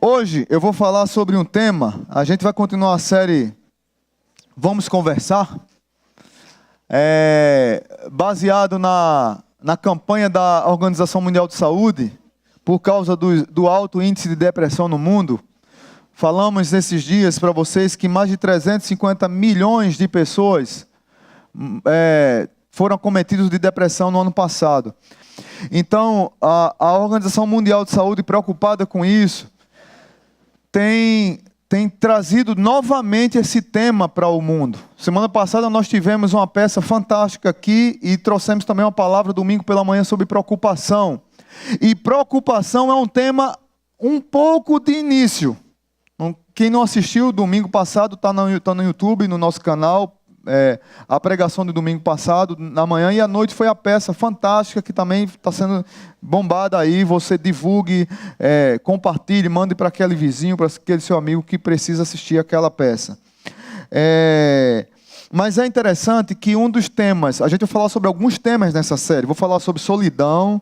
Hoje eu vou falar sobre um tema. A gente vai continuar a série Vamos Conversar, baseado na campanha da Organização Mundial de Saúde, por causa do alto índice de depressão no mundo. Falamos nesses dias para vocês que mais de 350 milhões de pessoas foram acometidos de depressão no ano passado. Então, a Organização Mundial de Saúde, preocupada com isso, tem trazido novamente esse tema para o mundo. Semana passada nós tivemos uma peça fantástica aqui e trouxemos também uma palavra domingo pela manhã sobre preocupação. E preocupação é um tema um pouco de início. Quem não assistiu domingo passado está no YouTube, no nosso canal. A pregação do domingo passado, na manhã e à noite foi a peça fantástica que também está sendo bombada aí. Você divulgue, compartilhe, mande para aquele vizinho, para aquele seu amigo que precisa assistir aquela peça. Mas é interessante que um dos temas, a gente vai falar sobre alguns temas nessa série. Vou falar sobre solidão,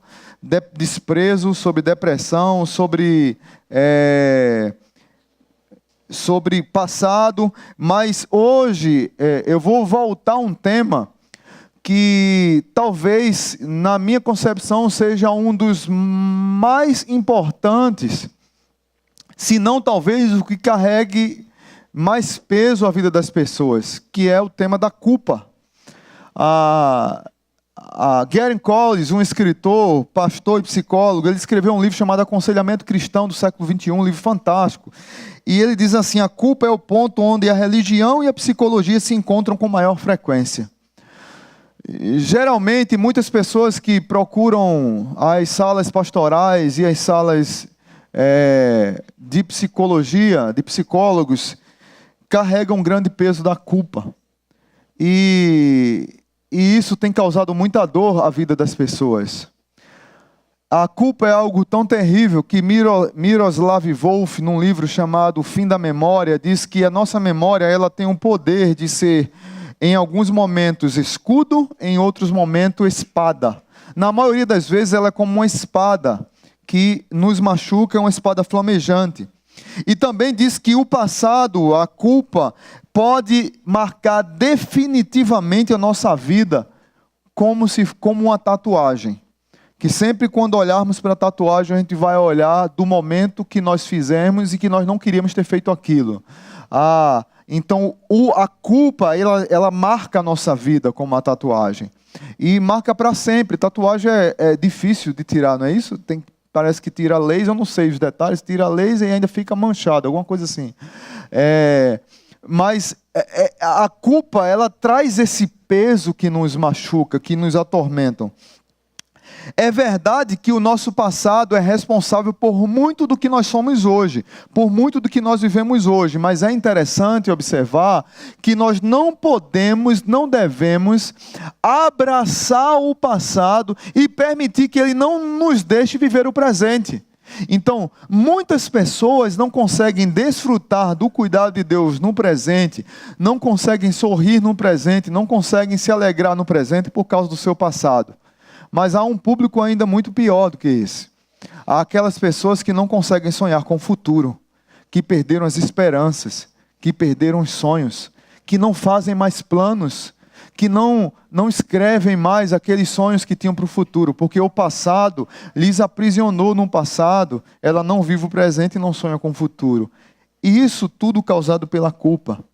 desprezo, sobre depressão, sobre passado, mas hoje eu vou voltar a um tema que talvez, na minha concepção, seja um dos mais importantes, se não talvez o que carregue mais peso à vida das pessoas, que é o tema da culpa. Gary Collins, um escritor, pastor e psicólogo, ele escreveu um livro chamado Aconselhamento Cristão do século XXI, um livro fantástico. E ele diz assim: a culpa é o ponto onde a religião e a psicologia se encontram com maior frequência. Geralmente, muitas pessoas que procuram as salas pastorais e as salas de psicologia, de psicólogos, carregam um grande peso da culpa. E isso tem causado muita dor à vida das pessoas. A culpa é algo tão terrível que Miroslav Volf, num livro chamado O Fim da Memória, diz que a nossa memória ela tem um poder de ser, em alguns momentos, escudo, em outros momentos, espada. Na maioria das vezes, ela é como uma espada que nos machuca, é uma espada flamejante. E também diz que o passado, a culpa, pode marcar definitivamente a nossa vida como uma tatuagem. Que sempre quando olharmos para a tatuagem, a gente vai olhar do momento que nós fizemos e que nós não queríamos ter feito aquilo. Então, a culpa, ela marca a nossa vida como uma tatuagem. E marca para sempre. Tatuagem é difícil de tirar, não é isso? Parece que tira laser, eu não sei os detalhes, tira laser e ainda fica manchado, alguma coisa assim. Mas a culpa, ela traz esse peso que nos machuca, que nos atormentam. É verdade que o nosso passado é responsável por muito do que nós somos hoje, por muito do que nós vivemos hoje, mas é interessante observar que nós não podemos, não devemos abraçar o passado e permitir que ele não nos deixe viver o presente. Então, muitas pessoas não conseguem desfrutar do cuidado de Deus no presente, não conseguem sorrir no presente, não conseguem se alegrar no presente por causa do seu passado. Mas há um público ainda muito pior do que esse. Há aquelas pessoas que não conseguem sonhar com o futuro, que perderam as esperanças, que perderam os sonhos, que não fazem mais planos, que não escrevem mais aqueles sonhos que tinham para o futuro, porque o passado lhes aprisionou no passado, ela não vive o presente e não sonha com o futuro. E isso tudo causado pela culpa.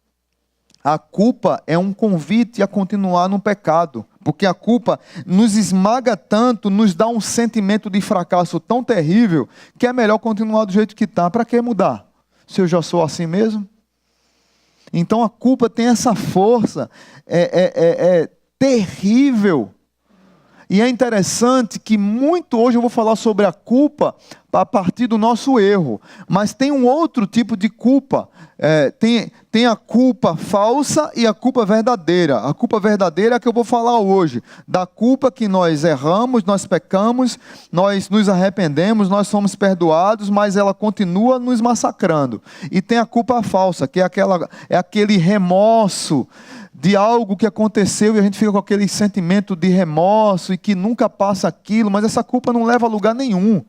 A culpa é um convite a continuar no pecado, porque a culpa nos esmaga tanto, nos dá um sentimento de fracasso tão terrível, que é melhor continuar do jeito que está. Para que mudar? Se eu já sou assim mesmo? Então a culpa tem essa força, é terrível. E é interessante que muito hoje eu vou falar sobre a culpa a partir do nosso erro. Mas tem um outro tipo de culpa. Tem a culpa falsa e a culpa verdadeira. A culpa verdadeira é a que eu vou falar hoje. Da culpa que nós erramos, nós pecamos, nós nos arrependemos, nós somos perdoados, mas ela continua nos massacrando. E tem a culpa falsa, que é aquele remorso de algo que aconteceu e a gente fica com aquele sentimento de remorso e que nunca passa aquilo, mas essa culpa não leva a lugar nenhum.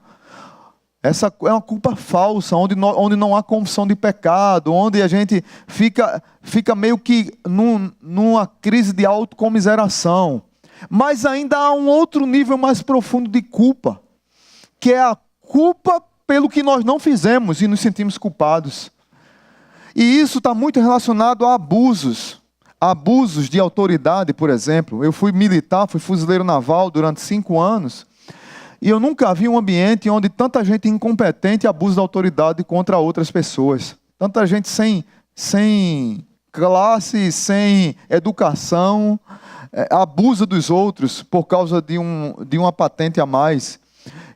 Essa é uma culpa falsa, onde não há confissão de pecado, onde a gente fica meio que numa crise de autocomiseração. Mas ainda há um outro nível mais profundo de culpa, que é a culpa pelo que nós não fizemos e nos sentimos culpados. E isso está muito relacionado a abusos. Abusos de autoridade, por exemplo. Eu fui militar, fui fuzileiro naval durante 5 anos. E eu nunca vi um ambiente onde tanta gente incompetente abusa da autoridade contra outras pessoas. Tanta gente sem classe, sem educação, abusa dos outros por causa de uma patente a mais.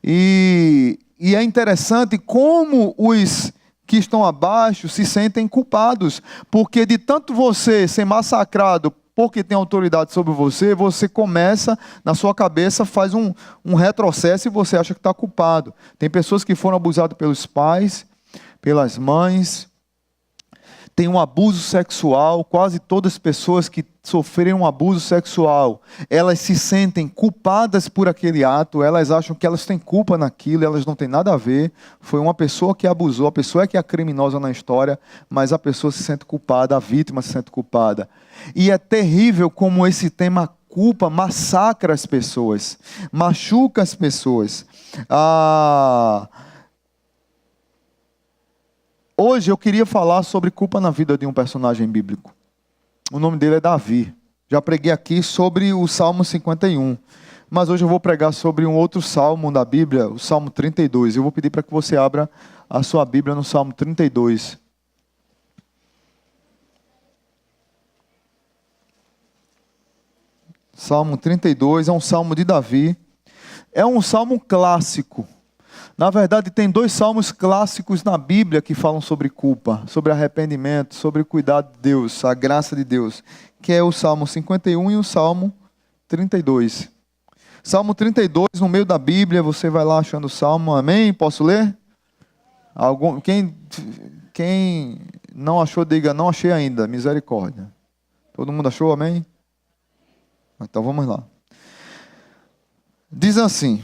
E é interessante como os que estão abaixo se sentem culpados, porque de tanto você ser massacrado porque tem autoridade sobre você, você começa, na sua cabeça, faz um retrocesso e você acha que está culpado. Tem pessoas que foram abusadas pelos pais, pelas mães, tem um abuso sexual. Quase todas as pessoas que sofreram um abuso sexual, elas se sentem culpadas por aquele ato, elas acham que elas têm culpa naquilo, elas não têm nada a ver. Foi uma pessoa que abusou, a pessoa é que é a criminosa na história, mas a pessoa se sente culpada, a vítima se sente culpada. E é terrível como esse tema culpa massacra as pessoas, machuca as pessoas. Hoje eu queria falar sobre culpa na vida de um personagem bíblico. O nome dele é Davi. Já preguei aqui sobre o Salmo 51. Mas hoje eu vou pregar sobre um outro salmo da Bíblia, o Salmo 32. Eu vou pedir para que você abra a sua Bíblia no Salmo 32. Salmo 32 é um salmo de Davi. É um salmo clássico. Na verdade, tem 2 salmos clássicos na Bíblia que falam sobre culpa, sobre arrependimento, sobre o cuidado de Deus, a graça de Deus, que é o Salmo 51 e o Salmo 32. Salmo 32, no meio da Bíblia, você vai lá achando o salmo, amém? Posso ler? Quem não achou, diga, não achei ainda, misericórdia. Todo mundo achou, amém? Então vamos lá. Diz assim: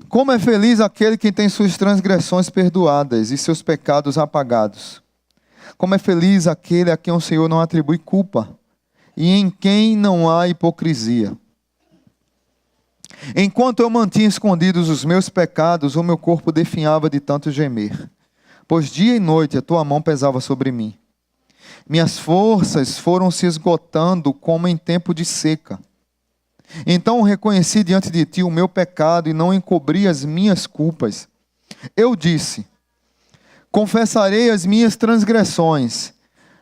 como é feliz aquele que tem suas transgressões perdoadas e seus pecados apagados. Como é feliz aquele a quem o Senhor não atribui culpa e em quem não há hipocrisia. Enquanto eu mantinha escondidos os meus pecados, o meu corpo definhava de tanto gemer, pois dia e noite a tua mão pesava sobre mim. Minhas forças foram se esgotando como em tempo de seca. Então reconheci diante de ti o meu pecado e não encobri as minhas culpas. Eu disse: confessarei as minhas transgressões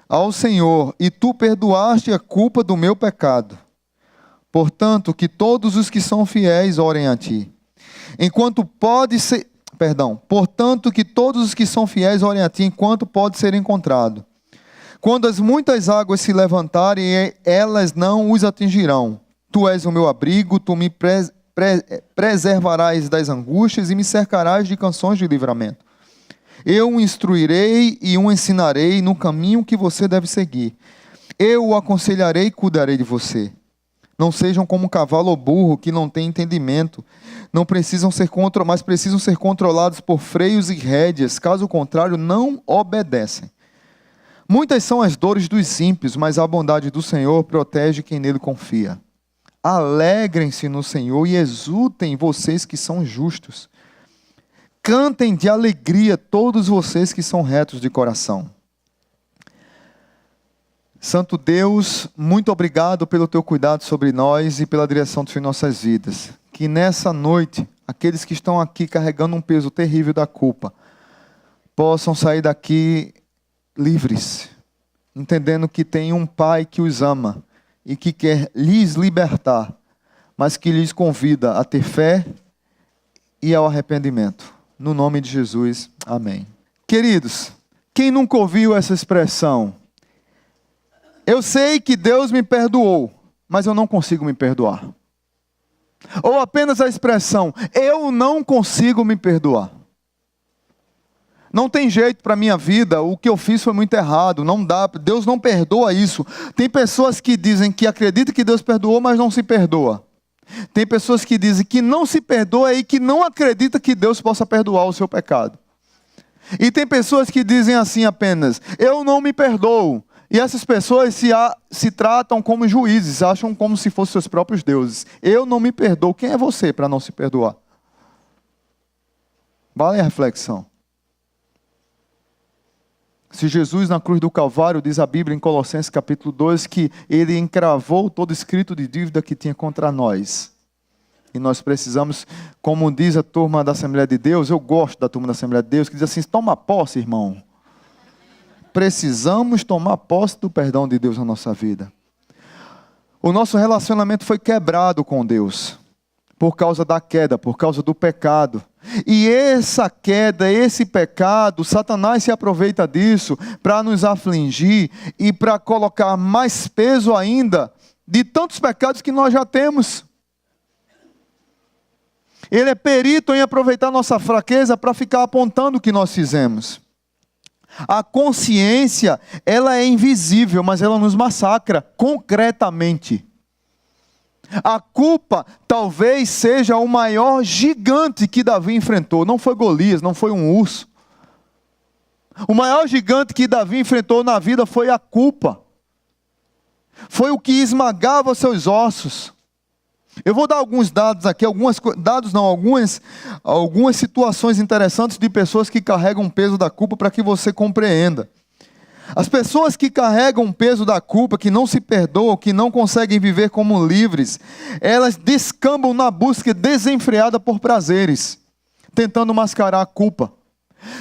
ao Senhor, e tu perdoaste a culpa do meu pecado. Portanto, que todos os que são fiéis orem a ti. Portanto, que todos os que são fiéis orem a ti enquanto pode ser encontrado. Quando as muitas águas se levantarem, elas não os atingirão. Tu és o meu abrigo, tu me preservarás das angústias e me cercarás de canções de livramento. Eu o instruirei e o ensinarei no caminho que você deve seguir. Eu o aconselharei e cuidarei de você. Não sejam como um cavalo ou burro que não tem entendimento, mas precisam ser controlados por freios e rédeas, caso contrário não obedecem. Muitas são as dores dos ímpios, mas a bondade do Senhor protege quem nele confia. Alegrem-se no Senhor e exultem vocês que são justos. Cantem de alegria todos vocês que são retos de coração. Santo Deus, muito obrigado pelo teu cuidado sobre nós e pela direção de nossas vidas. Que nessa noite, aqueles que estão aqui carregando um peso terrível da culpa, possam sair daqui livres, entendendo que tem um Pai que os ama e que quer lhes libertar, mas que lhes convida a ter fé e ao arrependimento. No nome de Jesus, amém. Queridos, quem nunca ouviu essa expressão? Eu sei que Deus me perdoou, mas eu não consigo me perdoar. Ou apenas a expressão, eu não consigo me perdoar. Não tem jeito para a minha vida, o que eu fiz foi muito errado, não dá, Deus não perdoa isso. Tem pessoas que dizem que acreditam que Deus perdoou, mas não se perdoa. Tem pessoas que dizem que não se perdoa e que não acredita que Deus possa perdoar o seu pecado. E tem pessoas que dizem assim apenas, eu não me perdoo. E essas pessoas se tratam como juízes, acham como se fossem seus próprios deuses. Eu não me perdoo. Quem é você para não se perdoar? Vale a reflexão. Se Jesus na cruz do Calvário, diz a Bíblia em Colossenses capítulo 2, que Ele encravou todo escrito de dívida que tinha contra nós. E nós precisamos, como diz a turma da Assembleia de Deus, eu gosto da turma da Assembleia de Deus, que diz assim, toma posse, irmão. Precisamos tomar posse do perdão de Deus na nossa vida. O nosso relacionamento foi quebrado com Deus, por causa da queda, por causa do pecado. E essa queda, esse pecado, Satanás se aproveita disso para nos afligir e para colocar mais peso ainda de tantos pecados que nós já temos. Ele é perito em aproveitar nossa fraqueza para ficar apontando o que nós fizemos. A consciência, ela é invisível, mas ela nos massacra concretamente. A culpa talvez seja o maior gigante que Davi enfrentou. Não foi Golias, não foi um urso. O maior gigante que Davi enfrentou na vida foi a culpa. Foi o que esmagava seus ossos. Eu vou dar alguns dados aqui, algumas situações interessantes de pessoas que carregam o peso da culpa para que você compreenda. As pessoas que carregam o peso da culpa, que não se perdoam, que não conseguem viver como livres, elas descambam na busca desenfreada por prazeres, tentando mascarar a culpa.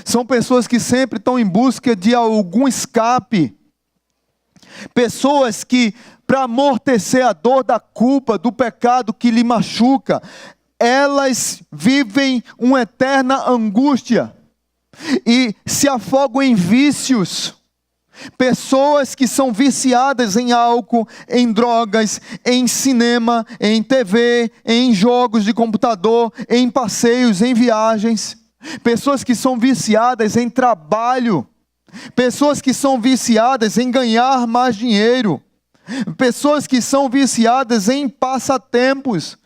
São pessoas que sempre estão em busca de algum escape. Pessoas que, para amortecer a dor da culpa, do pecado que lhe machuca, elas vivem uma eterna angústia e se afogam em vícios. Pessoas que são viciadas em álcool, em drogas, em cinema, em TV, em jogos de computador, em passeios, em viagens. Pessoas que são viciadas em trabalho. Pessoas que são viciadas em ganhar mais dinheiro. Pessoas que são viciadas em passatempos.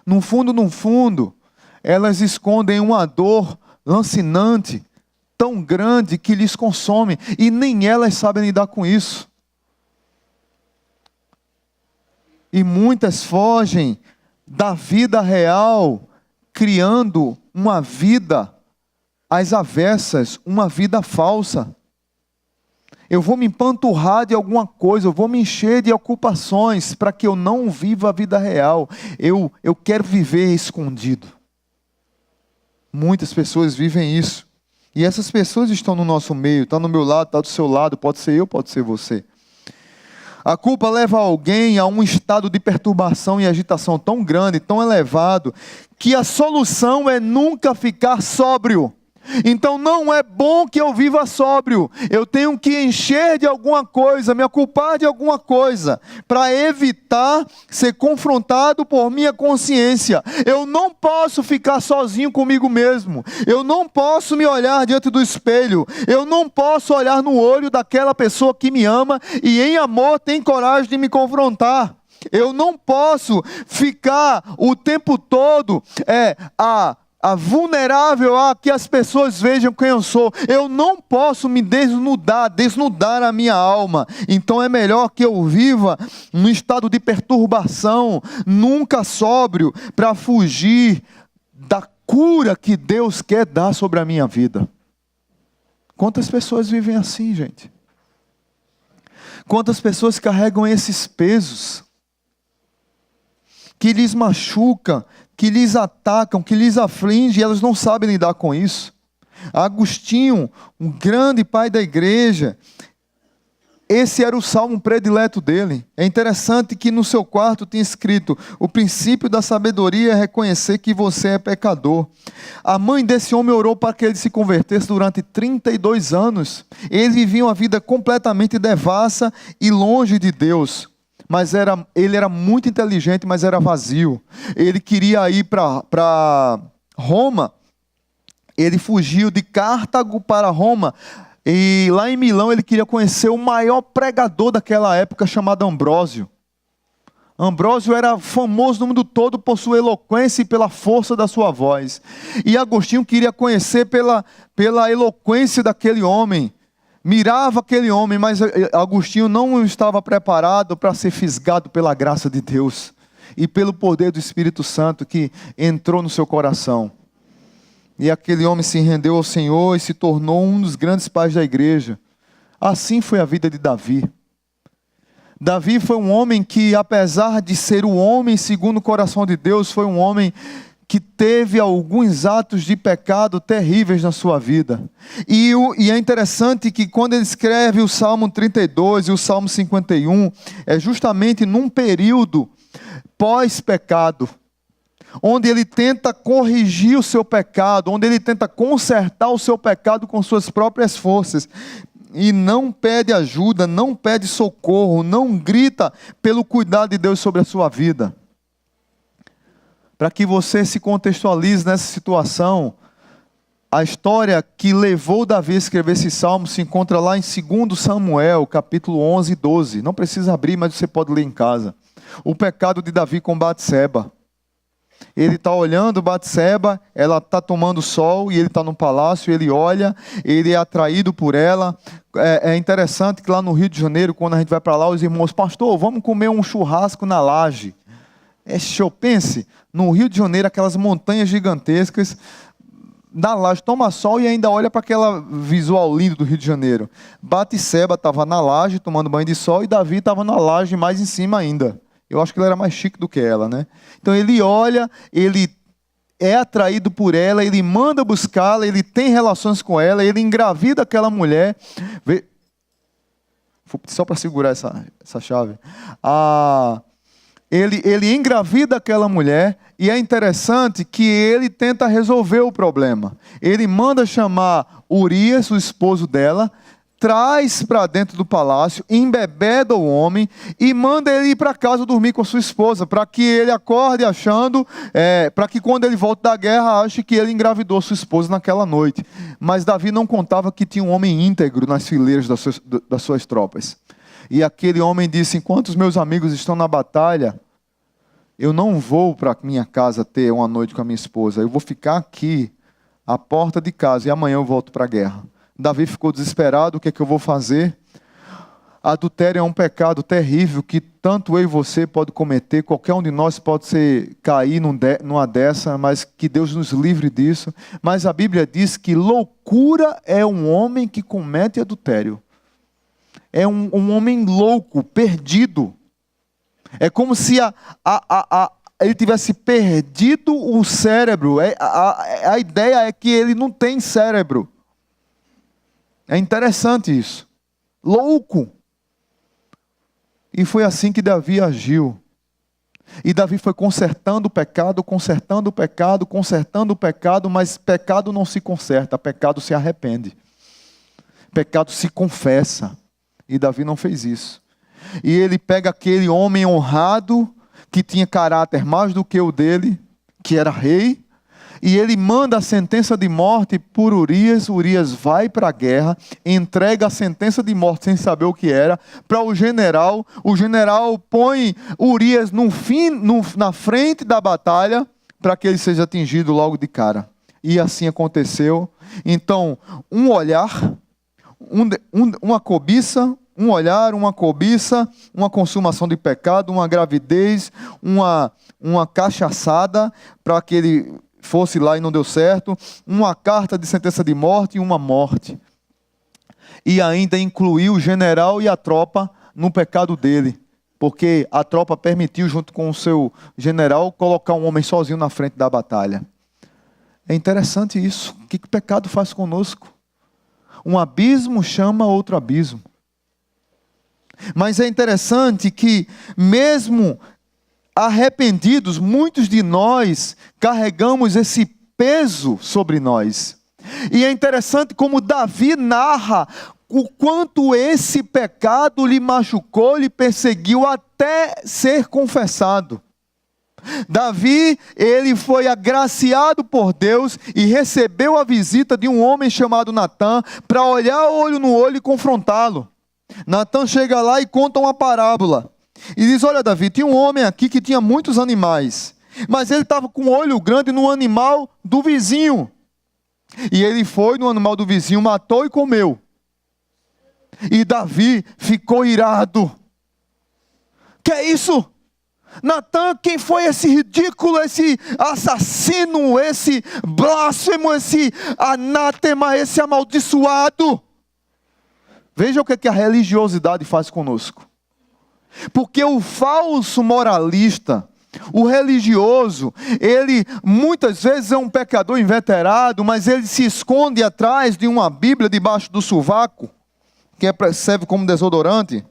No fundo, elas escondem uma dor lancinante, tão grande que lhes consome, e nem elas sabem lidar com isso. E muitas fogem da vida real, criando uma vida às avessas, uma vida falsa. Eu vou me empanturrar de alguma coisa, eu vou me encher de ocupações para que eu não viva a vida real. Eu quero viver escondido. Muitas pessoas vivem isso. E essas pessoas estão no nosso meio, está no meu lado, está do seu lado, pode ser eu, pode ser você. A culpa leva alguém a um estado de perturbação e agitação tão grande, tão elevado, que a solução é nunca ficar sóbrio. Então não é bom que eu viva sóbrio. Eu tenho que encher de alguma coisa, me ocupar de alguma coisa, para evitar ser confrontado por minha consciência. Eu não posso ficar sozinho comigo mesmo. Eu não posso me olhar diante do espelho. Eu não posso olhar no olho daquela pessoa que me ama e em amor tem coragem de me confrontar. Eu não posso ficar o tempo todo vulnerável a que as pessoas vejam quem eu sou. Eu não posso me desnudar a minha alma. Então é melhor que eu viva num estado de perturbação, nunca sóbrio, para fugir da cura que Deus quer dar sobre a minha vida. Quantas pessoas vivem assim, gente? Quantas pessoas carregam esses pesos que lhes machucam, que lhes atacam, que lhes afligem, e elas não sabem lidar com isso. Agostinho, um grande pai da igreja, esse era o salmo predileto dele. É interessante que no seu quarto tinha escrito: o princípio da sabedoria é reconhecer que você é pecador. A mãe desse homem orou para que ele se convertesse durante 32 anos. Ele vivia uma vida completamente devassa e longe de Deus. Mas ele era muito inteligente, mas era vazio. Ele queria ir para Roma Ele fugiu de Cartago para Roma. E lá em Milão ele queria conhecer o maior pregador daquela época, chamado Ambrósio. Ambrósio era famoso no mundo todo por sua eloquência e pela força da sua voz. E Agostinho queria conhecer pela eloquência daquele homem. Mirava aquele homem, mas Agostinho não estava preparado para ser fisgado pela graça de Deus e pelo poder do Espírito Santo que entrou no seu coração. E aquele homem se rendeu ao Senhor e se tornou um dos grandes pais da igreja. Assim foi a vida de Davi. Davi foi um homem que, apesar de ser o homem segundo o coração de Deus, foi um homem que teve alguns atos de pecado terríveis na sua vida. E é interessante que quando ele escreve o Salmo 32 e o Salmo 51, é justamente num período pós-pecado, onde ele tenta corrigir o seu pecado, onde ele tenta consertar o seu pecado com suas próprias forças. E não pede ajuda, não pede socorro, não grita pelo cuidado de Deus sobre a sua vida. Para que você se contextualize nessa situação, a história que levou Davi a escrever esse salmo se encontra lá em 2 Samuel, capítulo 11 e 12. Não precisa abrir, mas você pode ler em casa. O pecado de Davi com Batseba. Ele está olhando Batseba, ela está tomando sol e ele está no palácio, ele olha, ele é atraído por ela. É interessante que lá no Rio de Janeiro, quando a gente vai para lá, os irmãos, pastor, vamos comer um churrasco na laje. Pense, no Rio de Janeiro, aquelas montanhas gigantescas, na laje, toma sol e ainda olha para aquela visual lindo do Rio de Janeiro. Batseba estava na laje, tomando banho de sol, e Davi estava na laje mais em cima ainda. Eu acho que ele era mais chique do que ela, né? Então ele olha, ele é atraído por ela, ele manda buscá-la, ele tem relações com ela, ele engravida aquela mulher. Só para segurar essa chave. Ele engravida aquela mulher, e é interessante que ele tenta resolver o problema. Ele manda chamar Urias, o esposo dela, traz para dentro do palácio, embebeda o homem e manda ele ir para casa dormir com a sua esposa, para que ele acorde achando, para que quando ele volta da guerra, ache que ele engravidou sua esposa naquela noite. Mas Davi não contava que tinha um homem íntegro nas fileiras das suas tropas. E aquele homem disse, enquanto os meus amigos estão na batalha, eu não vou para minha casa ter uma noite com a minha esposa, eu vou ficar aqui, à porta de casa, e amanhã eu volto para a guerra. Davi ficou desesperado, o que é que eu vou fazer? Adultério é um pecado terrível que tanto eu e você pode cometer, qualquer um de nós pode cair numa dessa, mas que Deus nos livre disso. Mas a Bíblia diz que loucura é um homem que comete adultério. É um homem louco, perdido. É como se ele tivesse perdido o cérebro. A ideia é que ele não tem cérebro. É interessante isso. Louco. E foi assim que Davi agiu. E Davi foi consertando o pecado, mas pecado não se conserta, pecado se arrepende. Pecado se confessa. E Davi não fez isso. E ele pega aquele homem honrado, que tinha caráter mais do que o dele, que era rei, e ele manda a sentença de morte por Urias. Urias vai para a guerra, entrega a sentença de morte sem saber o que era, para o general põe Urias na frente da batalha, para que ele seja atingido logo de cara. E assim aconteceu. Então, um olhar, uma cobiça, um olhar, uma cobiça, uma consumação de pecado, uma gravidez, uma cachaçada, para que ele fosse lá e não deu certo, uma carta de sentença de morte e uma morte. E ainda incluiu o general e a tropa no pecado dele, porque a tropa permitiu, junto com o seu general, colocar um homem sozinho na frente da batalha. É interessante isso. O que pecado faz conosco? Um abismo chama outro abismo. Mas é interessante que, mesmo arrependidos, muitos de nós carregamos esse peso sobre nós. E é interessante como Davi narra o quanto esse pecado lhe machucou, lhe perseguiu até ser confessado. Davi, ele foi agraciado por Deus e recebeu a visita de um homem chamado Natã para olhar olho no olho e confrontá-lo. Natã chega lá e conta uma parábola. E diz: olha, Davi, tinha um homem aqui que tinha muitos animais, mas ele estava com um olho grande no animal do vizinho. E ele foi no animal do vizinho, matou e comeu. E Davi ficou irado. Que é isso? Natã, quem foi esse ridículo, esse assassino, esse blasfemo, esse anátema, esse amaldiçoado? Veja o que a religiosidade faz conosco. Porque o falso moralista, o religioso, ele muitas vezes é um pecador inveterado, mas ele se esconde atrás de uma Bíblia debaixo do sovaco, que serve como desodorante.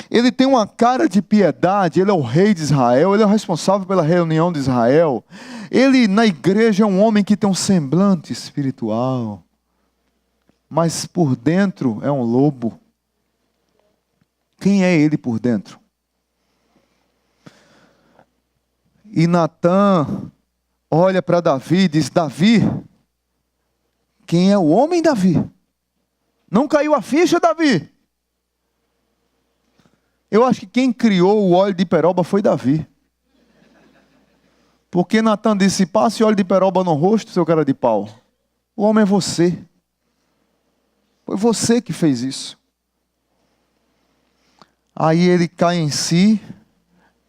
Ele tem uma cara de piedade, ele é o rei de Israel, ele é o responsável pela reunião de Israel. Ele na igreja é um homem que tem um semblante espiritual, mas por dentro é um lobo. Quem é ele por dentro? E Natã olha para Davi e diz: Davi, quem é o homem Davi? Não caiu a ficha, Davi? Eu acho que quem criou o óleo de peroba foi Davi. Porque Natã disse: passe óleo de peroba no rosto, seu cara de pau. O homem é você. Foi você que fez isso. Aí ele cai em si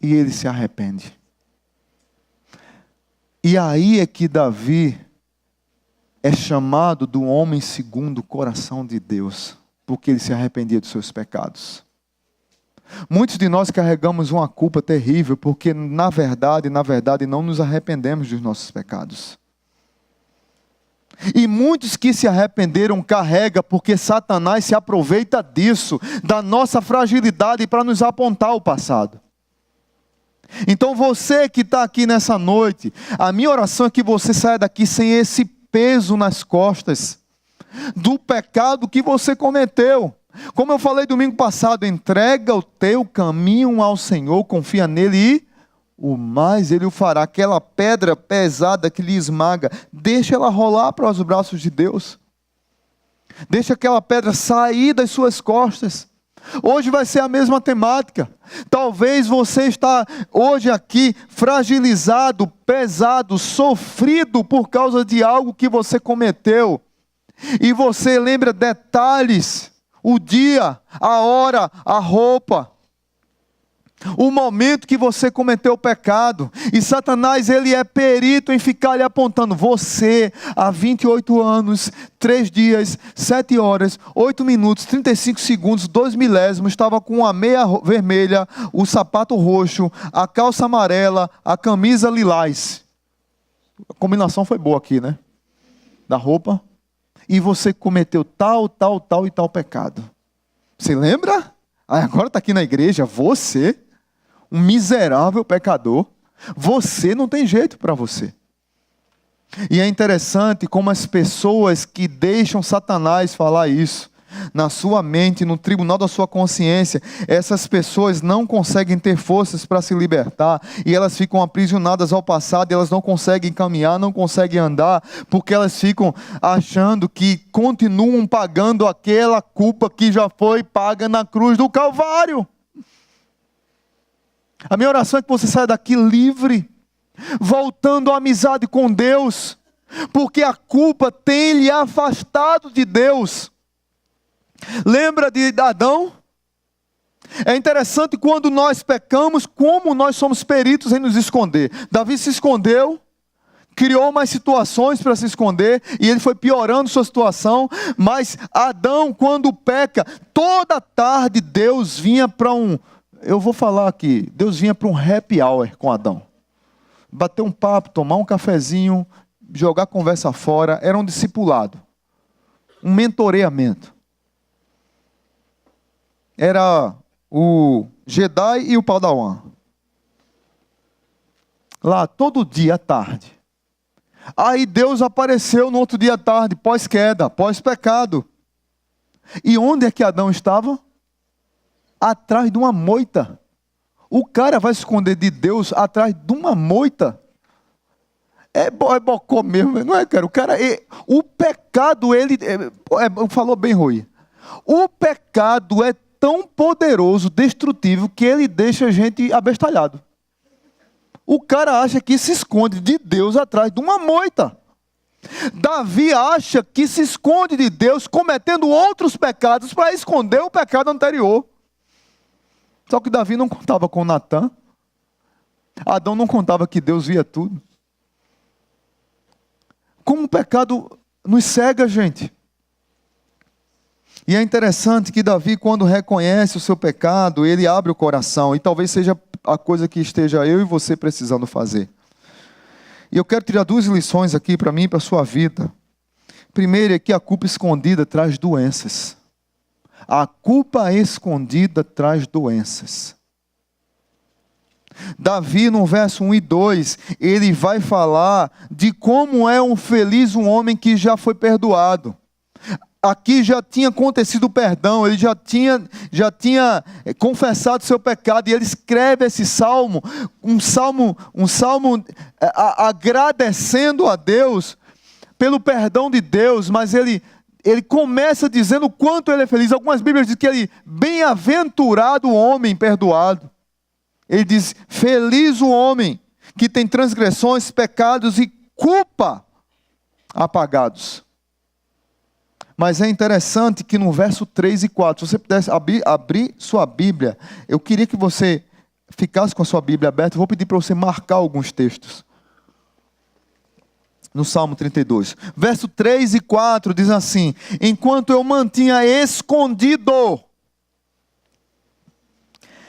e ele se arrepende. E aí é que Davi é chamado do homem segundo o coração de Deus, porque ele se arrependia dos seus pecados. Muitos de nós carregamos uma culpa terrível, porque na verdade não nos arrependemos dos nossos pecados. E muitos que se arrependeram carregam, porque Satanás se aproveita disso, da nossa fragilidade, para nos apontar o passado. Então você que está aqui nessa noite, a minha oração é que você saia daqui sem esse peso nas costas, do pecado que você cometeu. Como eu falei domingo passado, entrega o teu caminho ao Senhor, confia nele e o mais ele o fará. Aquela pedra pesada que lhe esmaga, deixa ela rolar para os braços de Deus. Deixa aquela pedra sair das suas costas. Hoje vai ser a mesma temática. Talvez você está hoje aqui fragilizado, pesado, sofrido por causa de algo que você cometeu. E você lembra detalhes, o dia, a hora, a roupa, o momento que você cometeu o pecado. E Satanás, ele é perito em ficar lhe apontando: você, há 28 anos, 3 dias, 7 horas, 8 minutos, 35 segundos, 2 milésimos, estava com a meia vermelha, o sapato roxo, a calça amarela, a camisa lilás. A combinação foi boa aqui, né? Da roupa. E você cometeu tal e tal pecado. Você lembra? Agora está aqui na igreja, você, um miserável pecador, você não tem jeito para você. E é interessante como as pessoas que deixam Satanás falar isso na sua mente, no tribunal da sua consciência, essas pessoas não conseguem ter forças para se libertar, e elas ficam aprisionadas ao passado, e elas não conseguem caminhar, não conseguem andar, porque elas ficam achando que continuam pagando aquela culpa que já foi paga na cruz do Calvário. A minha oração é que você saia daqui livre, voltando à amizade com Deus, porque a culpa tem lhe afastado de Deus. Lembra de Adão? É interessante quando nós pecamos, como nós somos peritos em nos esconder. Davi se escondeu, criou mais situações para se esconder, e ele foi piorando sua situação. Mas Adão, quando peca, toda tarde Deus vinha para eu vou falar aqui, Deus vinha para um happy hour com Adão. Bater um papo, tomar um cafezinho, jogar a conversa fora. Era um discipulado, um mentoreamento. Era o Jedi e o Padawan. Lá, todo dia à tarde. Aí Deus apareceu no outro dia à tarde, pós-queda, pós-pecado. E onde é que Adão estava? Atrás de uma moita. O cara vai se esconder de Deus atrás de uma moita. É bocó mesmo, não é, cara? O pecado, falou bem, Rui. O pecado é tão poderoso, destrutivo, que ele deixa a gente abestalhado. O cara acha que se esconde de Deus atrás de uma moita. Davi acha que se esconde de Deus cometendo outros pecados para esconder o pecado anterior. Só que Davi não contava com Natã. Adão não contava que Deus via tudo. Como o pecado nos cega, gente. E é interessante que Davi, quando reconhece o seu pecado, ele abre o coração. E talvez seja a coisa que esteja eu e você precisando fazer. E eu quero tirar 2 lições aqui para mim e para a sua vida. Primeiro é que a culpa escondida traz doenças. A culpa escondida traz doenças. Davi, no verso 1 e 2, ele vai falar de como é feliz um homem que já foi perdoado. Aqui já tinha acontecido o perdão, ele já tinha confessado seu pecado, e ele escreve esse salmo, um salmo agradecendo a Deus pelo perdão de Deus, mas ele começa dizendo o quanto ele é feliz. Algumas Bíblias dizem que ele, bem-aventurado o homem perdoado. Ele diz, feliz o homem que tem transgressões, pecados e culpa apagados. Mas é interessante que no verso 3 e 4, se você pudesse abrir sua Bíblia, eu queria que você ficasse com a sua Bíblia aberta. Eu vou pedir para você marcar alguns textos. No Salmo 32. Verso 3 e 4 diz assim: enquanto eu mantinha escondido,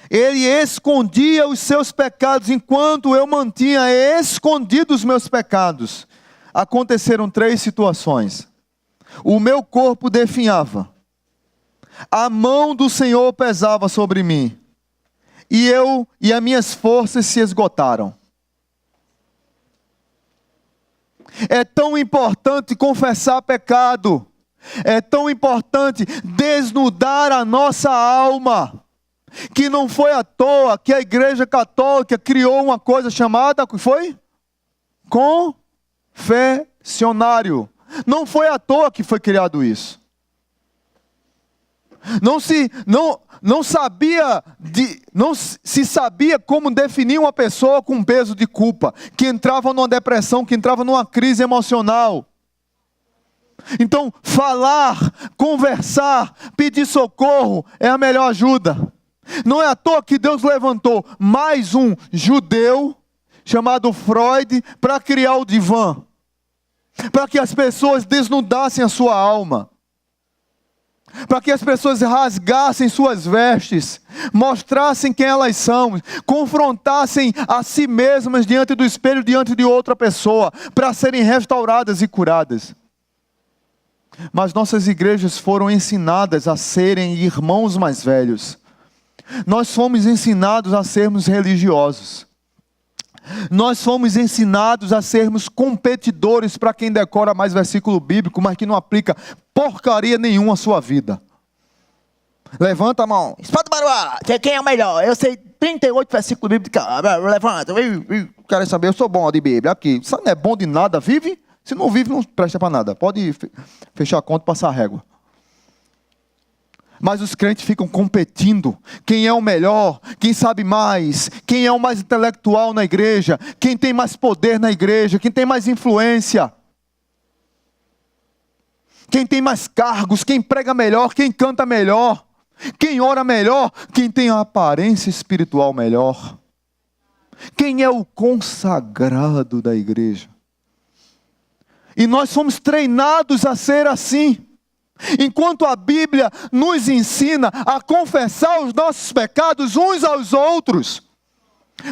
ele escondia os seus pecados, enquanto eu mantinha escondidos os meus pecados. Aconteceram 3 situações. O meu corpo definhava, a mão do Senhor pesava sobre mim, e as minhas forças se esgotaram. É tão importante confessar pecado, é tão importante desnudar a nossa alma, que não foi à toa que a Igreja Católica criou uma coisa chamada, o que foi? Confessionário. Não foi à toa que foi criado isso. Não se sabia como definir uma pessoa com peso de culpa, que entrava numa depressão, que entrava numa crise emocional. Então, falar, conversar, pedir socorro é a melhor ajuda. Não é à toa que Deus levantou mais um judeu chamado Freud para criar o divã, para que as pessoas desnudassem a sua alma, para que as pessoas rasgassem suas vestes, mostrassem quem elas são, confrontassem a si mesmas diante do espelho, diante de outra pessoa, para serem restauradas e curadas. Mas nossas igrejas foram ensinadas a serem irmãos mais velhos. Nós fomos ensinados a sermos religiosos. Nós fomos ensinados a sermos competidores para quem decora mais versículo bíblico, mas que não aplica porcaria nenhuma à sua vida. Levanta a mão. Espada Baruá, quem é o melhor? Eu sei 38 versículos bíblicos. Levanta. Quero saber, eu sou bom de Bíblia. Aqui, você não é bom de nada, vive? Se não vive, não presta para nada. Pode fechar a conta e passar a régua. Mas os crentes ficam competindo. Quem é o melhor? Quem sabe mais? Quem é o mais intelectual na igreja? Quem tem mais poder na igreja? Quem tem mais influência? Quem tem mais cargos? Quem prega melhor? Quem canta melhor? Quem ora melhor? Quem tem a aparência espiritual melhor? Quem é o consagrado da igreja? E nós somos treinados a ser assim. Enquanto a Bíblia nos ensina a confessar os nossos pecados uns aos outros,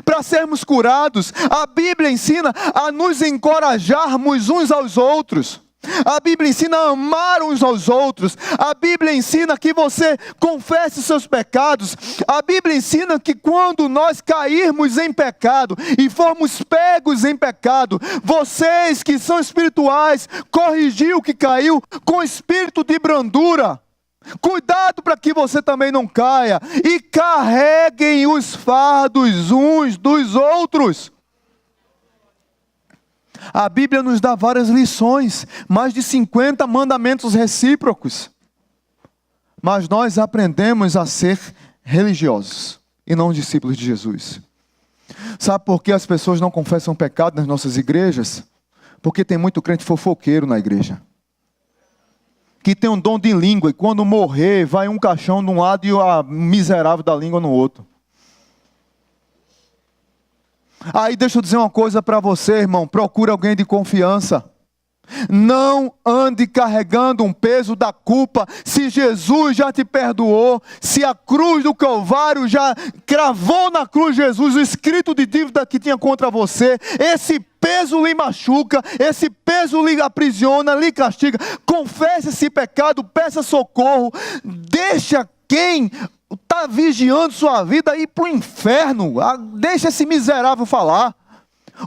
para sermos curados, a Bíblia ensina a nos encorajarmos uns aos outros. A Bíblia ensina a amar uns aos outros. A Bíblia ensina que você confesse seus pecados. A Bíblia ensina que quando nós cairmos em pecado e formos pegos em pecado, vocês que são espirituais, corrigir o que caiu com espírito de brandura. Cuidado para que você também não caia. E carreguem os fardos uns dos outros. A Bíblia nos dá várias lições, mais de 50 mandamentos recíprocos. Mas nós aprendemos a ser religiosos e não discípulos de Jesus. Sabe por que as pessoas não confessam pecado nas nossas igrejas? Porque tem muito crente fofoqueiro na igreja, que tem um dom de língua, e quando morrer, vai um caixão de um lado e a miserável da língua no outro. Aí deixa eu dizer uma coisa para você, irmão, procure alguém de confiança. Não ande carregando um peso da culpa. Se Jesus já te perdoou, se a cruz do Calvário já cravou na cruz Jesus o escrito de dívida que tinha contra você, esse peso lhe machuca, esse peso lhe aprisiona, lhe castiga. Confesse esse pecado, peça socorro, deixa quem está vigiando sua vida ir para o inferno, deixa esse miserável falar.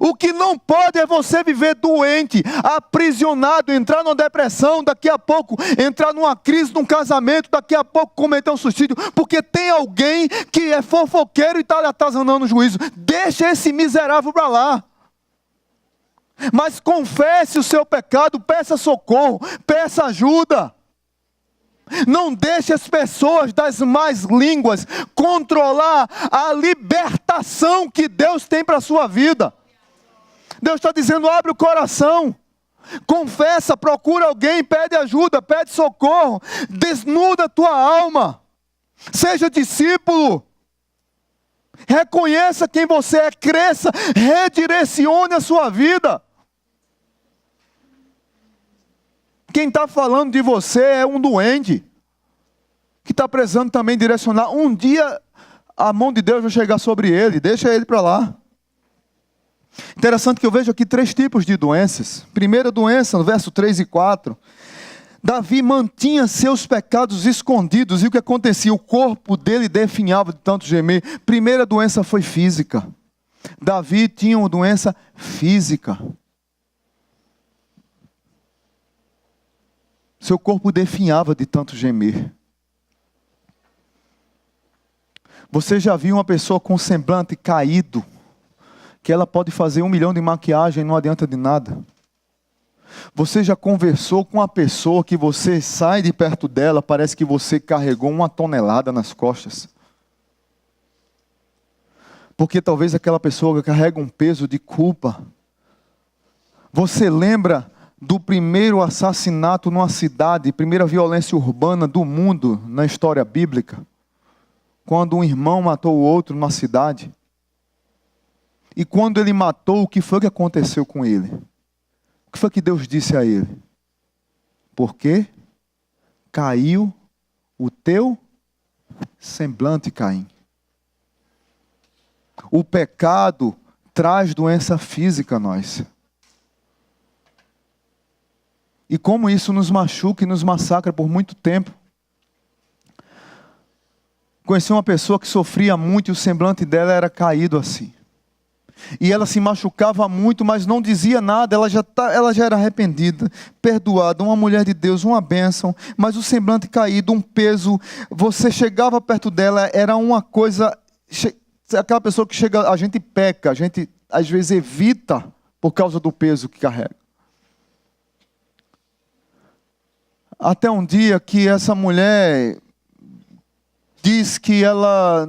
O que não pode é você viver doente, aprisionado, entrar numa depressão, daqui a pouco entrar numa crise, num casamento, daqui a pouco cometer um suicídio, porque tem alguém que é fofoqueiro e está atazanando o juízo. Deixa esse miserável para lá. Mas confesse o seu pecado, peça socorro, peça ajuda. Não deixe as pessoas das más línguas controlar a libertação que Deus tem para a sua vida. Deus está dizendo, abre o coração, confessa, procura alguém, pede ajuda, pede socorro, desnuda a tua alma, seja discípulo, reconheça quem você é, cresça, redirecione a sua vida. Quem está falando de você é um doente, que está precisando também direcionar. Um dia a mão de Deus vai chegar sobre ele, deixa ele para lá. Interessante que eu vejo aqui 3 tipos de doenças. Primeira doença, no verso 3 e 4. Davi mantinha seus pecados escondidos. E o que acontecia? O corpo dele definhava de tanto gemer. Primeira doença foi física. Davi tinha uma doença física. Seu corpo definhava de tanto gemer. Você já viu uma pessoa com semblante caído, que ela pode fazer 1 milhão de maquiagem e não adianta de nada? Você já conversou com uma pessoa que você sai de perto dela, parece que você carregou 1 tonelada nas costas? Porque talvez aquela pessoa carrega um peso de culpa. Você lembra do primeiro assassinato numa cidade, primeira violência urbana do mundo na história bíblica? Quando um irmão matou o outro numa cidade. E quando ele matou, o que foi que aconteceu com ele? O que foi que Deus disse a ele? Porque caiu o teu semblante, Caim. O pecado traz doença física a nós. E como isso nos machuca e nos massacra por muito tempo. Conheci uma pessoa que sofria muito e o semblante dela era caído assim. E ela se machucava muito, mas não dizia nada, ela já era arrependida, perdoada, uma mulher de Deus, uma bênção, mas o semblante caído, um peso, você chegava perto dela, era uma coisa, aquela pessoa que chega, a gente peca, a gente às vezes evita por causa do peso que carrega. Até um dia que essa mulher diz que ela,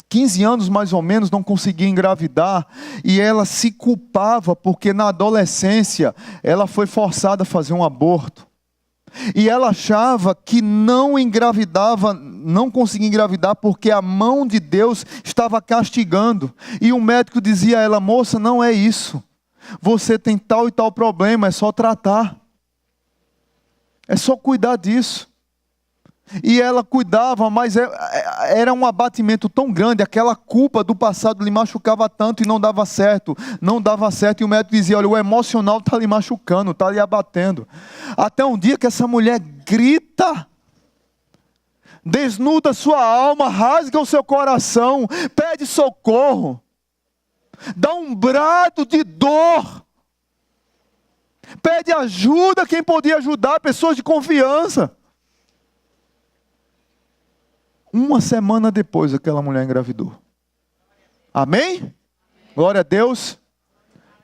15 anos mais ou menos, não conseguia engravidar, e ela se culpava porque na adolescência ela foi forçada a fazer um aborto. E ela achava que não engravidava, não conseguia engravidar porque a mão de Deus estava castigando. E o médico dizia a ela, moça, não é isso. Você tem tal e tal problema, é só tratar. É só cuidar disso. E ela cuidava, mas era um abatimento tão grande, aquela culpa do passado lhe machucava tanto e não dava certo. Não dava certo e o médico dizia, olha, o emocional está lhe machucando, está lhe abatendo. Até um dia que essa mulher grita, desnuda sua alma, rasga o seu coração, pede socorro, dá um brado de dor. Pede ajuda, quem podia ajudar, pessoas de confiança. Uma semana depois, aquela mulher engravidou. Amém? Glória a Deus.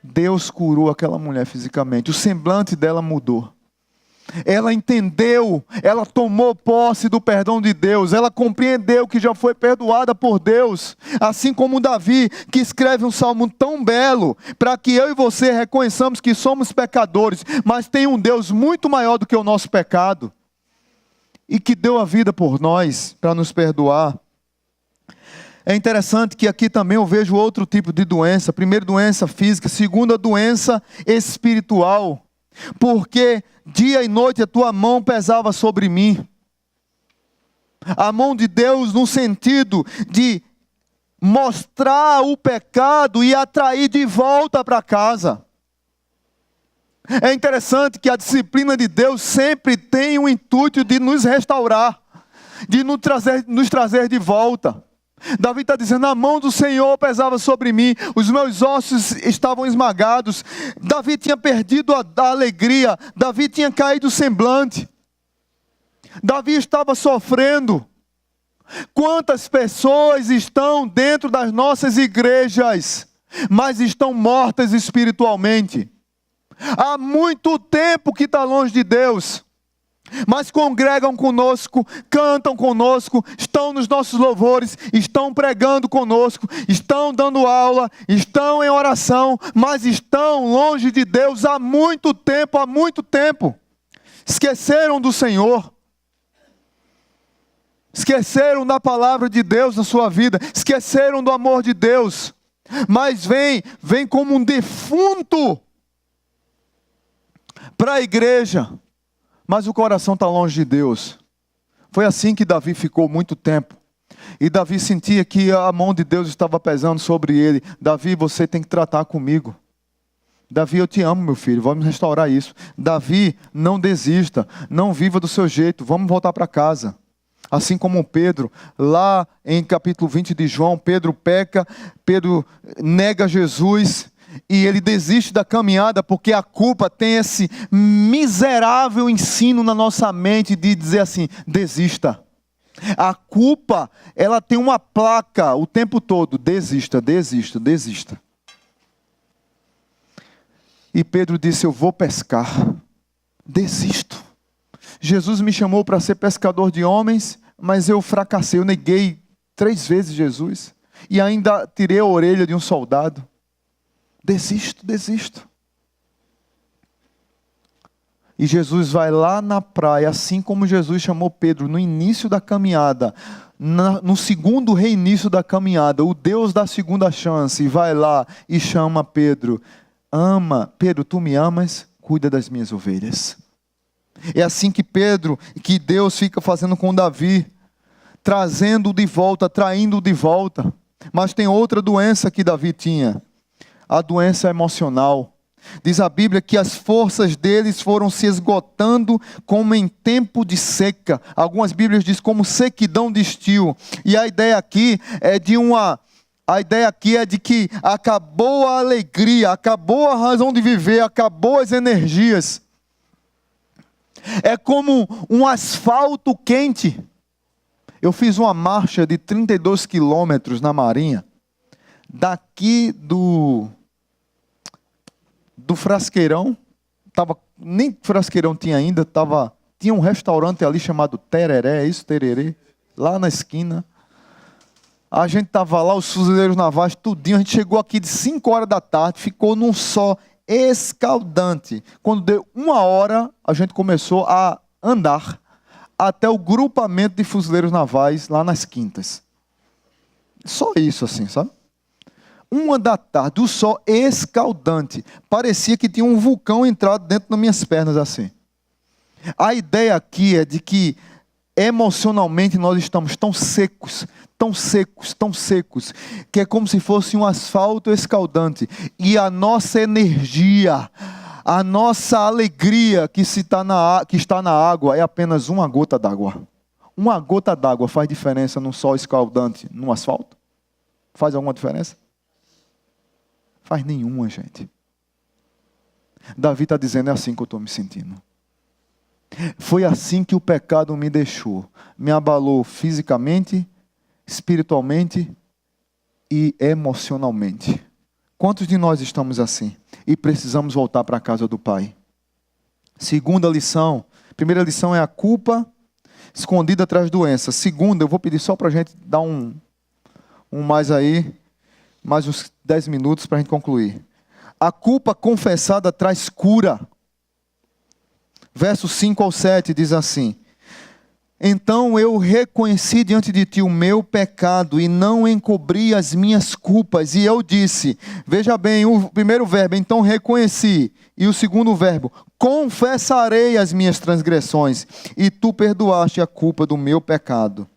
Deus curou aquela mulher fisicamente. O semblante dela mudou. Ela entendeu, ela tomou posse do perdão de Deus, ela compreendeu que já foi perdoada por Deus, assim como Davi, que escreve um salmo tão belo, para que eu e você reconheçamos que somos pecadores, mas tem um Deus muito maior do que o nosso pecado, e que deu a vida por nós, para nos perdoar. É interessante que aqui também eu vejo outro tipo de doença, primeiro doença física, segunda doença espiritual, porque dia e noite a tua mão pesava sobre mim. A mão de Deus no sentido de mostrar o pecado e atrair de volta para casa. É interessante que a disciplina de Deus sempre tem o intuito de nos restaurar, de nos trazer de volta. Davi está dizendo, a mão do Senhor pesava sobre mim, os meus ossos estavam esmagados. Davi tinha perdido a alegria, Davi tinha caído o semblante, Davi estava sofrendo. Quantas pessoas estão dentro das nossas igrejas, mas estão mortas espiritualmente? Há muito tempo que está longe de Deus, mas congregam conosco, cantam conosco, estão nos nossos louvores, estão pregando conosco, estão dando aula, estão em oração, mas estão longe de Deus há muito tempo, esqueceram do Senhor, esqueceram da palavra de Deus na sua vida, esqueceram do amor de Deus, mas vem como um defunto para a igreja, mas o coração está longe de Deus. Foi assim que Davi ficou muito tempo. E Davi sentia que a mão de Deus estava pesando sobre ele. Davi, você tem que tratar comigo. Davi, eu te amo, meu filho, vamos restaurar isso. Davi, não desista, não viva do seu jeito, vamos voltar para casa. Assim como Pedro, lá em capítulo 20 de João, Pedro peca, Pedro nega Jesus, e ele desiste da caminhada porque a culpa tem esse miserável ensino na nossa mente de dizer assim, desista. A culpa, ela tem uma placa o tempo todo, desista, desista, desista. E Pedro disse, eu vou pescar, desisto. Jesus me chamou para ser pescador de homens, mas eu fracassei, eu neguei 3 vezes Jesus, e ainda tirei a orelha de um soldado. Desisto. E Jesus vai lá na praia, assim como Jesus chamou Pedro no início da caminhada, no segundo reinício da caminhada, o Deus da segunda chance, vai lá e chama Pedro. Pedro, tu me amas? Cuida das minhas ovelhas. É assim que Deus fica fazendo com Davi, trazendo-o de volta, traindo-o de volta. Mas tem outra doença que Davi tinha. A doença emocional. Diz a Bíblia que as forças deles foram se esgotando como em tempo de seca. Algumas Bíblias dizem como sequidão de estio. E a ideia aqui é de que acabou a alegria, acabou a razão de viver, acabou as energias. É como um asfalto quente. Eu fiz uma marcha de 32 quilômetros na Marinha. Daqui do Frasqueirão, nem Frasqueirão tinha ainda, tinha um restaurante ali chamado Tereré, Tererê, lá na esquina. A gente estava lá, os fuzileiros navais, tudinho, a gente chegou aqui de 5 horas da tarde, ficou num sol escaldante. Quando deu 1 hora, a gente começou a andar até o grupamento de fuzileiros navais, lá nas Quintas. Só isso assim, sabe? 1 da tarde, o sol escaldante. Parecia que tinha um vulcão entrado dentro das minhas pernas assim. A ideia aqui é de que emocionalmente nós estamos tão secos, que é como se fosse um asfalto escaldante. E a nossa energia, a nossa alegria que está na água é apenas uma gota d'água. Uma gota d'água faz diferença num sol escaldante, no asfalto? Faz alguma diferença? Faz nenhuma, gente. Davi está dizendo, é assim que eu estou me sentindo. Foi assim que o pecado me deixou. Me abalou fisicamente, espiritualmente e emocionalmente. Quantos de nós estamos assim? E precisamos voltar para a casa do Pai. Segunda lição. Primeira lição é a culpa escondida atrás da doença. Segunda, eu vou pedir só para a gente dar um mais aí, mais uns 10 minutos para a gente concluir. A culpa confessada traz cura. Versos 5 ao 7 diz assim: então eu reconheci diante de ti o meu pecado e não encobri as minhas culpas. E eu disse, veja bem, o primeiro verbo, então reconheci. E o segundo verbo, confessarei as minhas transgressões. E tu perdoaste a culpa do meu pecado.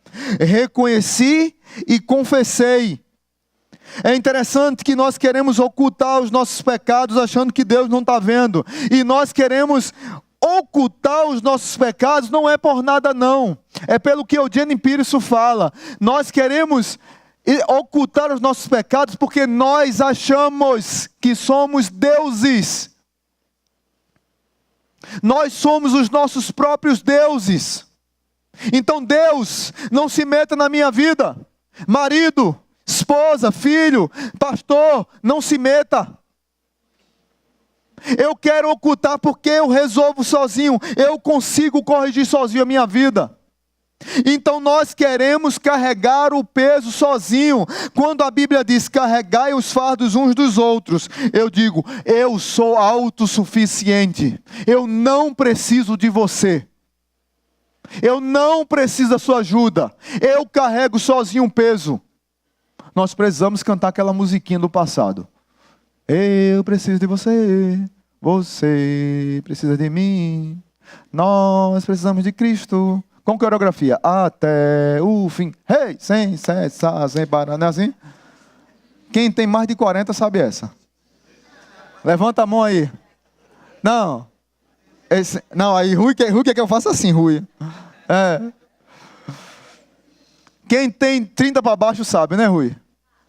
Reconheci e confessei. É interessante que nós queremos ocultar os nossos pecados achando que Deus não está vendo. E nós queremos ocultar os nossos pecados, não é por nada não. É pelo que Eugene Peterson fala. Nós queremos ocultar os nossos pecados porque nós achamos que somos deuses. Nós somos os nossos próprios deuses. Então Deus, não se meta na minha vida. Marido, esposa, filho, pastor, não se meta. Eu quero ocultar porque eu resolvo sozinho. Eu consigo corrigir sozinho a minha vida. Então nós queremos carregar o peso sozinho. Quando a Bíblia diz carregai os fardos uns dos outros, eu digo, eu sou autossuficiente. Eu não preciso de você. Eu não preciso da sua ajuda. Eu carrego sozinho o peso. Nós precisamos cantar aquela musiquinha do passado. Eu preciso de você, você precisa de mim, nós precisamos de Cristo. Com coreografia, até o fim, hey, sem cessar, sem parar, não é assim? Quem tem mais de 40 sabe essa. Levanta a mão aí. Não, não, aí Rui quer que eu faça assim, Rui. É. Quem tem 30 para baixo sabe, né, Rui?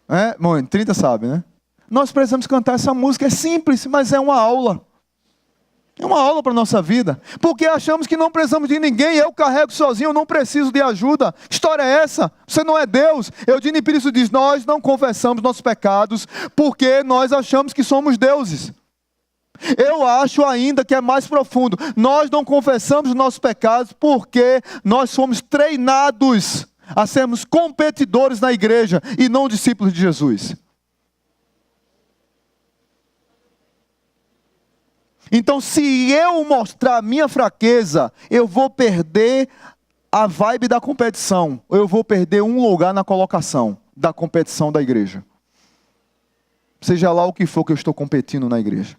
É, mãe, 30 sabe, né? Nós precisamos cantar essa música, é simples, mas é uma aula. É uma aula para a nossa vida. Porque achamos que não precisamos de ninguém, eu carrego sozinho, eu não preciso de ajuda. Que história é essa? Você não é Deus. Eugene Peterson diz, nós não confessamos nossos pecados porque nós achamos que somos deuses. Eu acho ainda que é mais profundo. Nós não confessamos nossos pecados porque nós somos treinados a sermos competidores na igreja e não discípulos de Jesus. Então, se eu mostrar a minha fraqueza, eu vou perder a vibe da competição. Eu vou perder um lugar na colocação da competição da igreja. Seja lá o que for que eu estou competindo na igreja.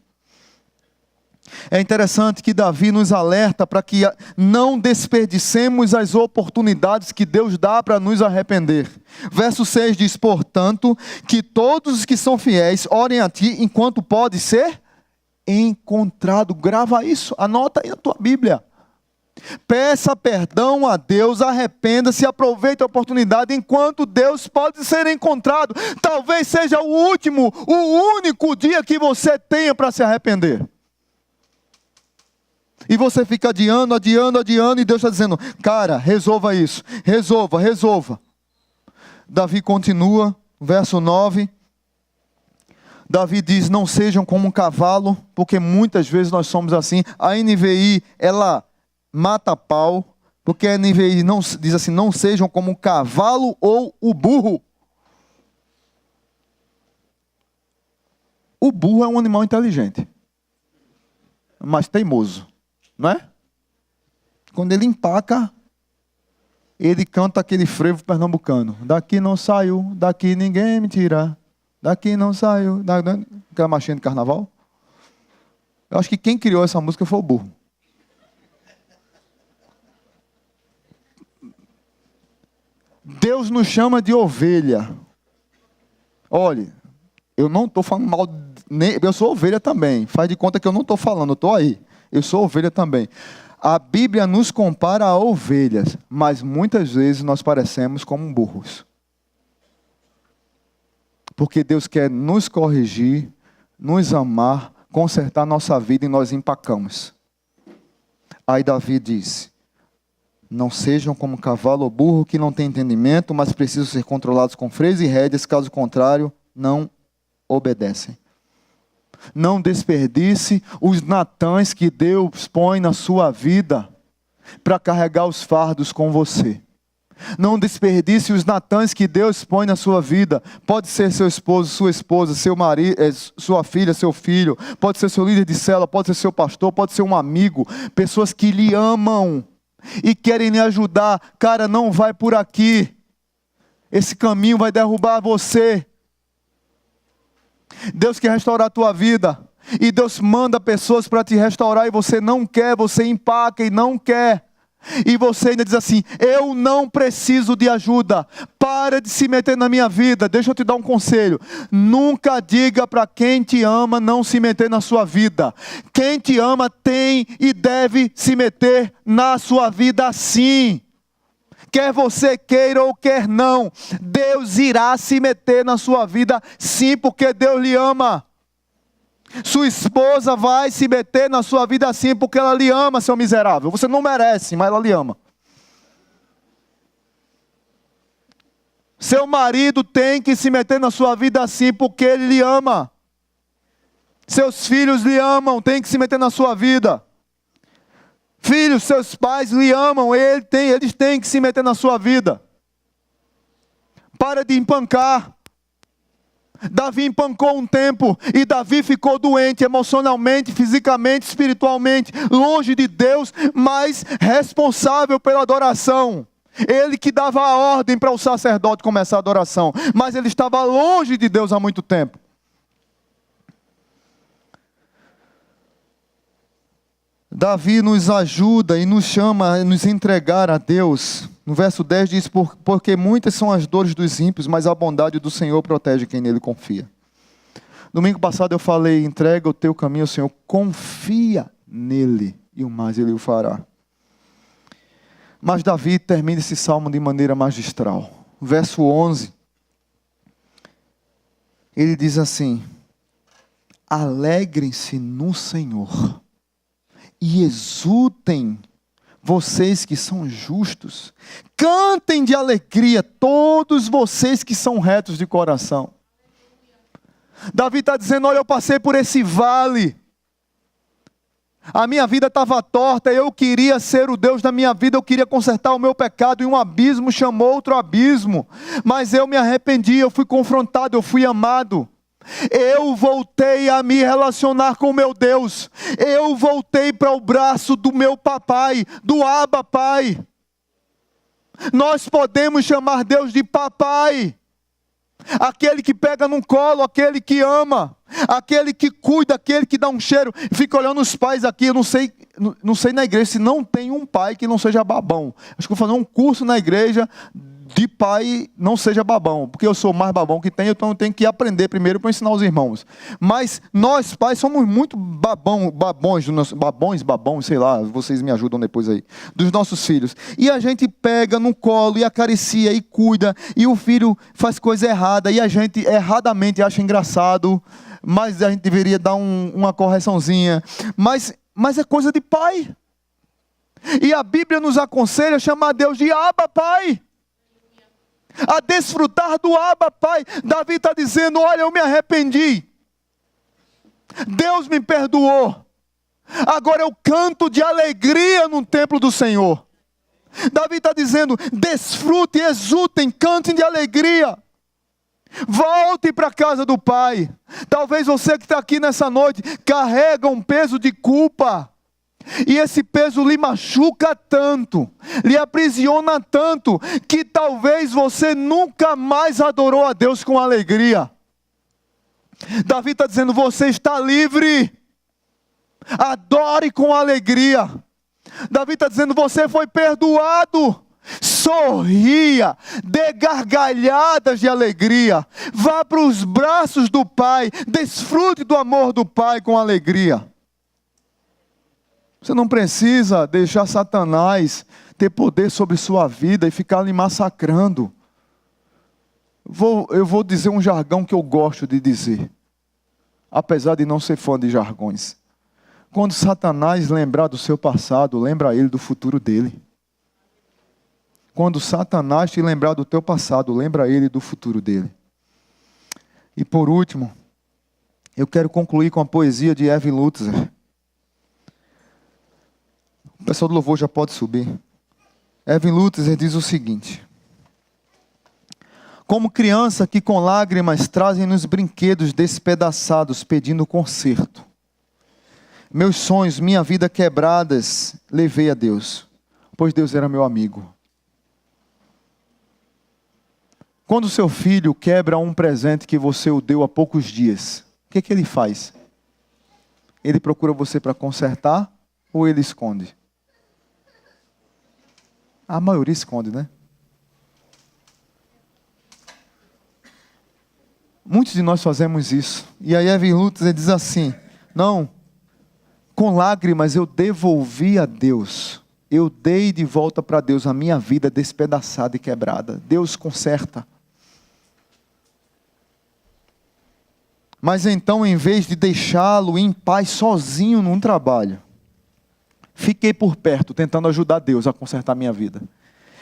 É interessante que Davi nos alerta para que não desperdicemos as oportunidades que Deus dá para nos arrepender. Verso 6 diz, portanto, que todos os que são fiéis orem a ti enquanto pode ser encontrado. Grava isso, anota aí na tua Bíblia. Peça perdão a Deus, arrependa-se, aproveite a oportunidade enquanto Deus pode ser encontrado. Talvez seja o último, o único dia que você tenha para se arrepender. E você fica adiando, e Deus está dizendo, cara, resolva isso, resolva. Davi continua, verso 9. Davi diz, não sejam como um cavalo, porque muitas vezes nós somos assim. A NVI, ela mata pau, porque a NVI não, diz assim, não sejam como um cavalo ou o burro. O burro é um animal inteligente, mas teimoso, não é? Quando ele empaca, ele canta aquele frevo pernambucano. Daqui não saiu, daqui ninguém me tira. Daqui não saiu. Aquela marchinha de carnaval. Eu acho que quem criou essa música foi o burro. Deus nos chama de ovelha. Olhe, eu não estou falando mal, eu sou ovelha também. Faz de conta que eu não estou falando, eu estou aí. Eu sou ovelha também. A Bíblia nos compara a ovelhas, mas muitas vezes nós parecemos como burros. Porque Deus quer nos corrigir, nos amar, consertar nossa vida e nós empacamos. Aí Davi disse: não sejam como cavalo ou burro que não tem entendimento, mas precisam ser controlados com freios e rédeas, caso contrário, não obedecem. Não desperdice os Natãs que Deus põe na sua vida para carregar os fardos com você. Não desperdice os Natãs que Deus põe na sua vida. Pode ser seu esposo, sua esposa, seu marido, sua filha, seu filho. Pode ser seu líder de célula, pode ser seu pastor, pode ser um amigo. Pessoas que lhe amam e querem lhe ajudar. Cara, não vai por aqui. Esse caminho vai derrubar você. Deus quer restaurar a tua vida. E Deus manda pessoas para te restaurar e você não quer, você empaca e não quer. E você ainda diz assim: eu não preciso de ajuda, para de se meter na minha vida. Deixa eu te dar um conselho: nunca diga para quem te ama não se meter na sua vida. Quem te ama tem e deve se meter na sua vida sim. Quer você queira ou quer não, Deus irá se meter na sua vida sim, porque Deus lhe ama. Sua esposa vai se meter na sua vida assim porque ela lhe ama, seu miserável. Você não merece, mas ela lhe ama. Seu marido tem que se meter na sua vida assim porque ele lhe ama. Seus filhos lhe amam, tem que se meter na sua vida. Filhos, seus pais lhe amam, eles têm que se meter na sua vida. Para de empancar. Davi empancou um tempo e Davi ficou doente emocionalmente, fisicamente, espiritualmente, longe de Deus, mas responsável pela adoração. Ele que dava a ordem para o sacerdote começar a adoração, mas ele estava longe de Deus há muito tempo. Davi nos ajuda e nos chama a nos entregar a Deus. No verso 10 diz: porque muitas são as dores dos ímpios, mas a bondade do Senhor protege quem nele confia. Domingo passado eu falei: entrega o teu caminho ao Senhor, confia nele, e o mais ele o fará. Mas Davi termina esse salmo de maneira magistral. Verso 11, ele diz assim: alegrem-se no Senhor e exultem vocês que são justos, cantem de alegria todos vocês que são retos de coração. Davi está dizendo: olha, eu passei por esse vale, a minha vida estava torta, eu queria ser o Deus da minha vida, eu queria consertar o meu pecado, e um abismo chamou outro abismo, mas eu me arrependi, eu fui confrontado, eu fui amado. Eu voltei a me relacionar com meu Deus. Eu voltei para o braço do meu papai, do Abba Pai. Nós podemos chamar Deus de papai. Aquele que pega no colo, aquele que ama, aquele que cuida, aquele que dá um cheiro. Fica olhando os pais aqui, eu não sei na igreja se não tem um pai que não seja babão. Acho que vou fazer um curso na igreja de pai não seja babão, porque eu sou o mais babão que tem, então eu tenho que aprender primeiro para ensinar os irmãos. Mas nós pais somos muito babões, sei lá, vocês me ajudam depois aí, dos nossos filhos. E a gente pega no colo e acaricia e cuida, e o filho faz coisa errada, e a gente erradamente acha engraçado, mas a gente deveria dar uma correçãozinha. Mas é coisa de pai. E a Bíblia nos aconselha a chamar Deus de Abba Pai, a desfrutar do Abba Pai. Davi está dizendo: olha, eu me arrependi, Deus me perdoou, agora eu canto de alegria no templo do Senhor. Davi está dizendo: desfrutem, exultem, cantem de alegria, volte para a casa do Pai. Talvez você que está aqui nessa noite carrega um peso de culpa, e esse peso lhe machuca tanto, lhe aprisiona tanto, que talvez você nunca mais adorou a Deus com alegria. Davi está dizendo: você está livre, adore com alegria. Davi está dizendo: você foi perdoado, sorria, dê gargalhadas de alegria, vá para os braços do Pai, desfrute do amor do Pai com alegria. Você não precisa deixar Satanás ter poder sobre sua vida e ficar lhe massacrando. Eu vou dizer um jargão que eu gosto de dizer, apesar de não ser fã de jargões. Quando Satanás lembrar do seu passado, lembra ele do futuro dele. Quando Satanás te lembrar do teu passado, lembra ele do futuro dele. E por último, eu quero concluir com a poesia de Erwin Lutzer. O pessoal do louvor já pode subir. Erwin Lutzer diz o seguinte: como criança que com lágrimas trazem-nos brinquedos despedaçados pedindo conserto, meus sonhos, minha vida quebradas, levei a Deus, pois Deus era meu amigo. Quando seu filho quebra um presente que você o deu há poucos dias, o que ele faz? Ele procura você para consertar ou ele esconde? A maioria esconde, né? Muitos de nós fazemos isso. E aí Erwin Lutzer diz assim: não, com lágrimas eu devolvi a Deus. Eu dei de volta para Deus a minha vida despedaçada e quebrada. Deus conserta. Mas então, em vez de deixá-lo em paz sozinho num trabalho, fiquei por perto, tentando ajudar Deus a consertar a minha vida.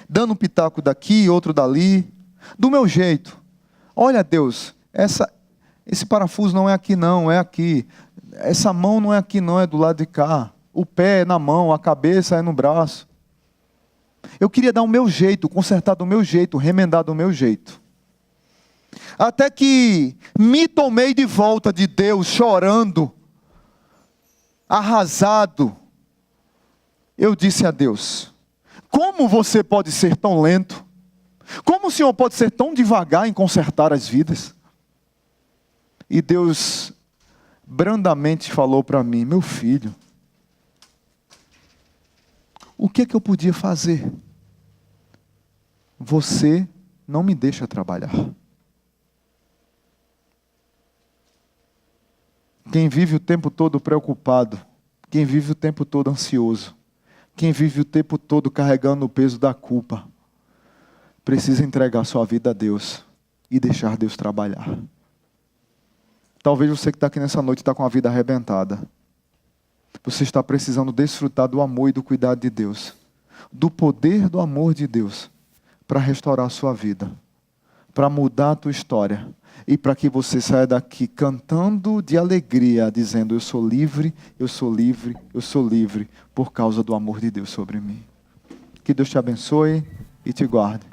Dando um pitaco daqui, outro dali, do meu jeito. Olha, Deus, esse parafuso não é aqui não, é aqui. Essa mão não é aqui não, é do lado de cá. O pé é na mão, a cabeça é no braço. Eu queria dar o meu jeito, consertar do meu jeito, remendar do meu jeito. Até que me tomei de volta de Deus, chorando, arrasado. Eu disse a Deus: como você pode ser tão lento? Como o Senhor pode ser tão devagar em consertar as vidas? E Deus brandamente falou para mim: meu filho, o que eu podia fazer? Você não me deixa trabalhar. Quem vive o tempo todo preocupado, quem vive o tempo todo ansioso, quem vive o tempo todo carregando o peso da culpa, precisa entregar sua vida a Deus e deixar Deus trabalhar. Talvez você que está aqui nessa noite está com a vida arrebentada. Você está precisando desfrutar do amor e do cuidado de Deus, do poder do amor de Deus, para restaurar a sua vida, para mudar a tua história, e para que você saia daqui cantando de alegria, dizendo: eu sou livre, eu sou livre, eu sou livre, por causa do amor de Deus sobre mim. Que Deus te abençoe e te guarde.